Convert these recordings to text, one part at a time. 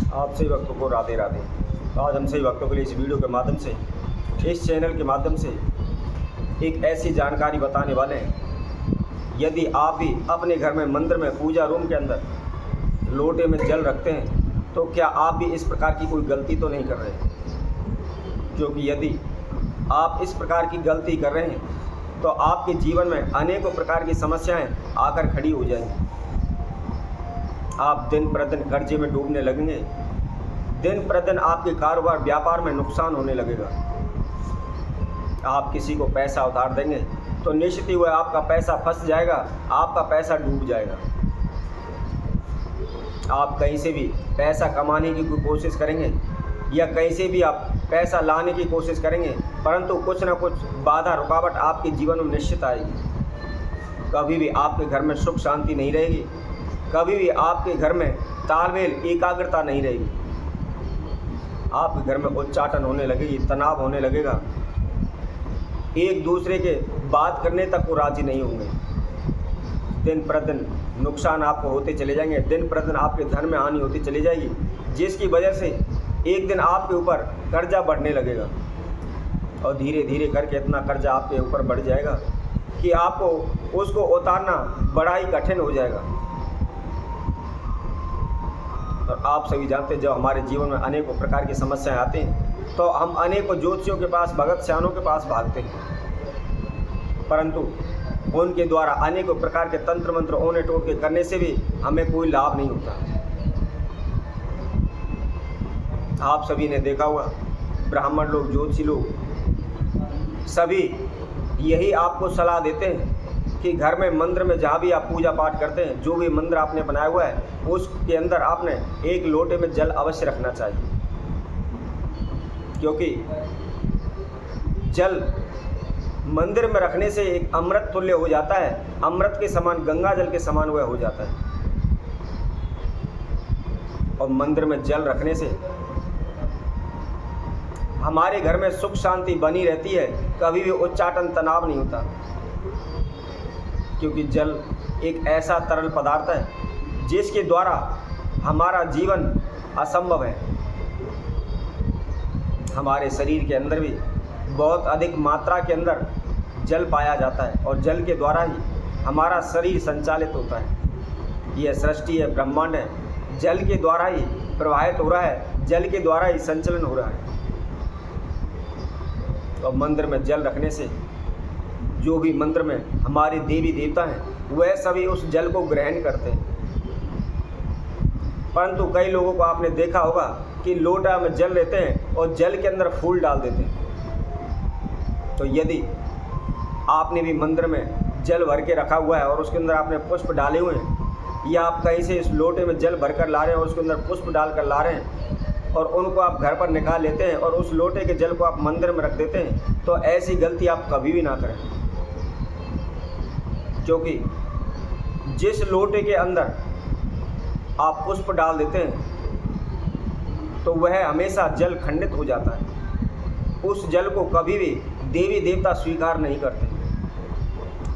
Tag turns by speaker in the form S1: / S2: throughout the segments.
S1: आप सभी भक्तों को राधे राधे। तो आज हम सभी भक्तों के लिए इस वीडियो के माध्यम से, इस चैनल के माध्यम से एक ऐसी जानकारी बताने वाले हैं। यदि आप भी अपने घर में मंदिर में पूजा रूम के अंदर लोटे में जल रखते हैं तो क्या आप भी इस प्रकार की कोई गलती तो नहीं कर रहे, क्योंकि यदि आप इस प्रकार की गलती कर रहे हैं तो आपके जीवन में अनेकों प्रकार की समस्याएं आकर खड़ी हो जाएंगी। आप दिन प्रतिदिन कर्जे में डूबने लगेंगे, दिन प्रतिदिन आपके कारोबार व्यापार में नुकसान होने लगेगा। आप किसी को पैसा उधार देंगे तो निश्चित ही वह आपका पैसा फंस जाएगा, आपका पैसा डूब जाएगा। आप कहीं से भी पैसा कमाने की कोई कोशिश करेंगे या कहीं से भी आप पैसा लाने की कोशिश करेंगे, परंतु कुछ ना कुछ बाधा रुकावट आपके जीवन में निश्चित आएगी। कभी भी आपके घर में सुख शांति नहीं रहेगी, कभी भी आपके घर में तालमेल एकाग्रता नहीं रहेगी। आपके घर में उच्चाटन होने लगेगी, तनाव होने लगेगा, एक दूसरे के बात करने तक वो राजी नहीं होंगे। दिन प्रतिदिन नुकसान आपको होते चले जाएंगे, दिन प्रतिदिन आपके धन में हानि होती चली जाएगी, जिसकी वजह से एक दिन आपके ऊपर कर्जा बढ़ने लगेगा और धीरे धीरे करके इतना कर्जा आपके ऊपर बढ़ जाएगा कि आपको उसको उतारना बड़ा ही कठिन हो जाएगा। और आप सभी जानते हैं, जब हमारे जीवन में अनेकों प्रकार की समस्याएं आती हैं तो हम अनेकों ज्योतिषियों के पास, भगत सियानों के पास भागते हैं, परंतु उनके द्वारा अनेकों प्रकार के तंत्र मंत्र ओने टोटके करने से भी हमें कोई लाभ नहीं होता। आप सभी ने देखा होगा, ब्राह्मण लोग, ज्योतिषी लोग सभी यही आपको सलाह देते हैं कि घर में मंदिर में जहाँ भी आप पूजा पाठ करते हैं, जो भी मंदिर आपने बनाया हुआ है उसके अंदर आपने एक लोटे में जल अवश्य रखना चाहिए, क्योंकि जल मंदिर में रखने से एक अमृत तुल्य हो जाता है, अमृत के समान, गंगा जल के समान वह हो जाता है। और मंदिर में जल रखने से हमारे घर में सुख शांति बनी रहती है, कभी भी उच्चाटन तनाव नहीं होता, क्योंकि जल एक ऐसा तरल पदार्थ है जिसके द्वारा हमारा जीवन असंभव है। हमारे शरीर के अंदर भी बहुत अधिक मात्रा के अंदर जल पाया जाता है और जल के द्वारा ही हमारा शरीर संचालित होता है। यह सृष्टि है, ब्रह्मांड है, जल के द्वारा ही प्रवाहित हो रहा है, जल के द्वारा ही संचलन हो रहा है। तो मंदिर में जल रखने से जो भी मंदिर में हमारे देवी देवता हैं वह सभी उस जल को ग्रहण करते हैं। परंतु कई लोगों को आपने देखा होगा कि लोटा में जल लेते हैं और जल के अंदर फूल डाल देते हैं। तो यदि आपने भी मंदिर में जल भर के रखा हुआ है और उसके अंदर आपने पुष्प डाले हुए हैं, या आप कहीं से इस लोटे में जल भर कर ला रहे हैं और उसके अंदर पुष्प डाल कर ला रहे हैं और उनको आप घर पर निकाल लेते हैं और उस लोटे के जल को आप मंदिर में रख देते हैं, तो ऐसी गलती आप कभी भी ना करें, क्योंकि जिस लोटे के अंदर आप पुष्प डाल देते हैं तो वह हमेशा जल खंडित हो जाता है। उस जल को कभी भी देवी देवता स्वीकार नहीं करते।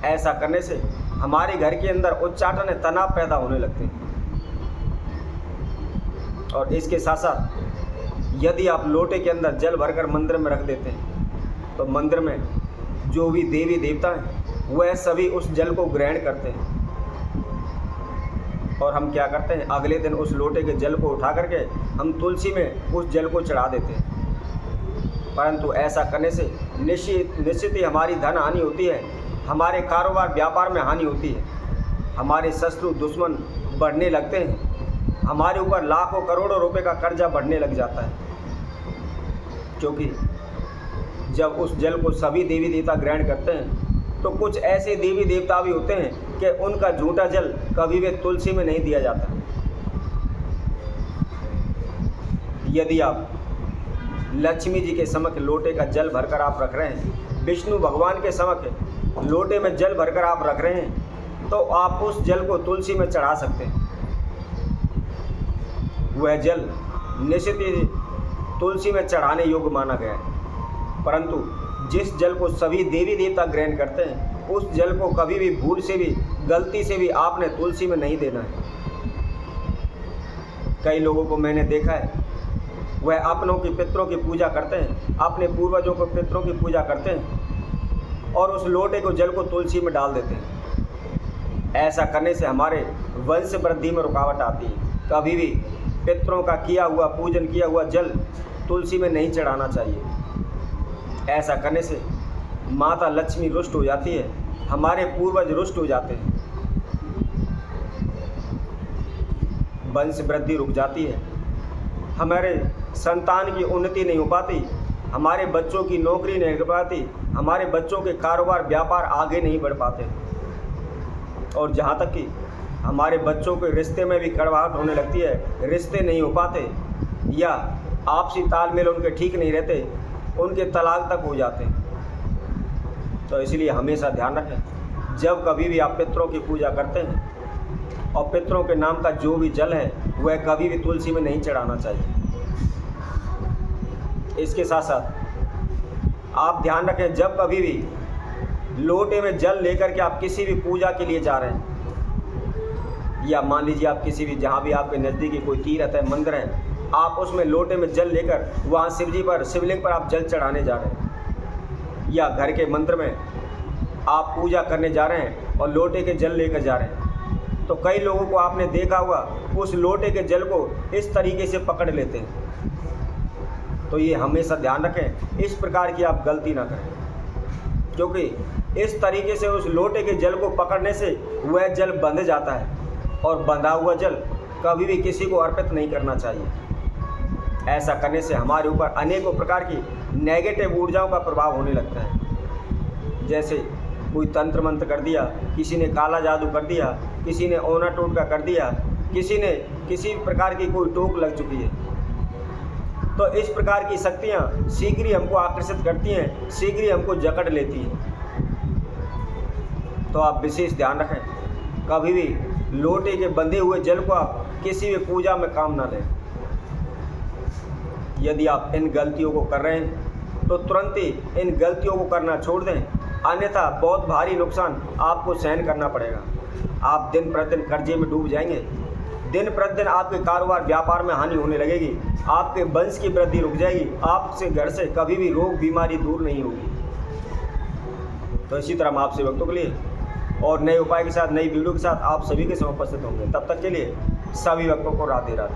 S1: ऐसा करने से हमारे घर के अंदर उच्चाटन, तनाव पैदा होने लगते हैं। और इसके साथ साथ यदि आप लोटे के अंदर जल भरकर मंदिर में रख देते हैं तो मंदिर में जो भी देवी देवता हैं वह सभी उस जल को ग्रहण करते हैं। और हम क्या करते हैं, अगले दिन उस लोटे के जल को उठा करके हम तुलसी में उस जल को चढ़ा देते हैं। परंतु ऐसा करने से निश्चित ही हमारी धन हानि होती है, हमारे कारोबार व्यापार में हानि होती है, हमारे शत्रु दुश्मन बढ़ने लगते हैं, हमारे ऊपर लाखों करोड़ों रुपए का कर्जा बढ़ने लग जाता है। क्योंकि जब उस जल को सभी देवी देवता ग्रहण करते हैं तो कुछ ऐसे देवी देवता भी होते हैं कि उनका झूठा जल कभी भी तुलसी में नहीं दिया जाता। यदि आप लक्ष्मी जी के समक्ष लोटे का जल भरकर आप रख रहे हैं, विष्णु भगवान के समक्ष लोटे में जल भरकर आप रख रहे हैं, तो आप उस जल को तुलसी में चढ़ा सकते हैं। वह जल निश्चित ही तुलसी में चढ़ाने योग्य माना गया है। परंतु जिस जल को सभी देवी देवता ग्रहण करते हैं उस जल को कभी भी भूल से भी, गलती से भी आपने तुलसी में नहीं देना है। कई लोगों को मैंने देखा है, वह अपनों की पितरों की पूजा करते हैं, अपने पूर्वजों को पितरों की पूजा करते हैं और उस लोटे को जल को तुलसी में डाल देते हैं। ऐसा करने से हमारे वंश वृद्धि में रुकावट आती है। कभी भी पितरों का किया हुआ पूजन किया हुआ जल तुलसी में नहीं चढ़ाना चाहिए। ऐसा करने से माता लक्ष्मी रुष्ट हो जाती है, हमारे पूर्वज रुष्ट हो जाते हैं, वंश वृद्धि रुक जाती है, हमारे संतान की उन्नति नहीं हो पाती, हमारे बच्चों की नौकरी नहीं हो पाती, हमारे बच्चों के कारोबार व्यापार आगे नहीं बढ़ पाते और जहाँ तक कि हमारे बच्चों के रिश्ते में भी कड़वाहट होने लगती है, रिश्ते नहीं हो पाते या आपसी तालमेल उनके ठीक नहीं रहते, उनके तलाक तक हो जाते हैं। तो इसलिए हमेशा ध्यान रखें, जब कभी भी आप पितरों की पूजा करते हैं और पितरों के नाम का जो भी जल है वह कभी भी तुलसी में नहीं चढ़ाना चाहिए। इसके साथ साथ आप ध्यान रखें, जब कभी भी लोटे में जल लेकर के आप किसी भी पूजा के लिए जा रहे हैं या मान लीजिए आप किसी भी जहाँ भी आपके नज़दीकी कोई तीर्थ है, मंदिर है, आप उसमें लोटे में जल लेकर वहाँ शिवलिंग पर आप जल चढ़ाने जा रहे हैं या घर के मंदिर में आप पूजा करने जा रहे हैं और लोटे के जल लेकर जा रहे हैं, तो कई लोगों को आपने देखा होगा उस लोटे के जल को इस तरीके से पकड़ लेते हैं। तो ये हमेशा ध्यान रखें, इस प्रकार की आप गलती ना करें, क्योंकि इस तरीके से उस लोटे के जल को पकड़ने से वह जल बंध जाता है और बंधा हुआ जल कभी भी किसी को अर्पित नहीं करना चाहिए। ऐसा करने से हमारे ऊपर अनेकों प्रकार की नेगेटिव ऊर्जाओं का प्रभाव होने लगता है। जैसे कोई तंत्र मंत्र कर दिया, किसी ने काला जादू कर दिया, किसी ने ओना टोटका कर दिया, किसी प्रकार की कोई टोक लग चुकी है। तो इस प्रकार की शक्तियाँ शीघ्र ही हमको आकर्षित करती हैं, शीघ्र ही हमको जकड़ लेती हैं। तो आप विशेष ध्यान रखें, कभी भी लोटे के बंधे हुए जल को आप किसी भी पूजा में काम ना लें। यदि आप इन गलतियों को कर रहे हैं तो तुरंत ही इन गलतियों को करना छोड़ दें, अन्यथा बहुत भारी नुकसान आपको सहन करना पड़ेगा। आप दिन प्रतिदिन कर्जे में डूब जाएंगे, दिन प्रतिदिन आपके कारोबार व्यापार में हानि होने लगेगी, आपके वंश की वृद्धि रुक जाएगी, आपसे घर से कभी भी रोग बीमारी दूर नहीं होगी। तो इसी तरह हम आपसे वक्तों के लिए और नए उपाय के साथ, नई वीडियो के साथ आप सभी के समय उपस्थित होंगे। तब तक के लिए सभी भक्तों को राधे राधे।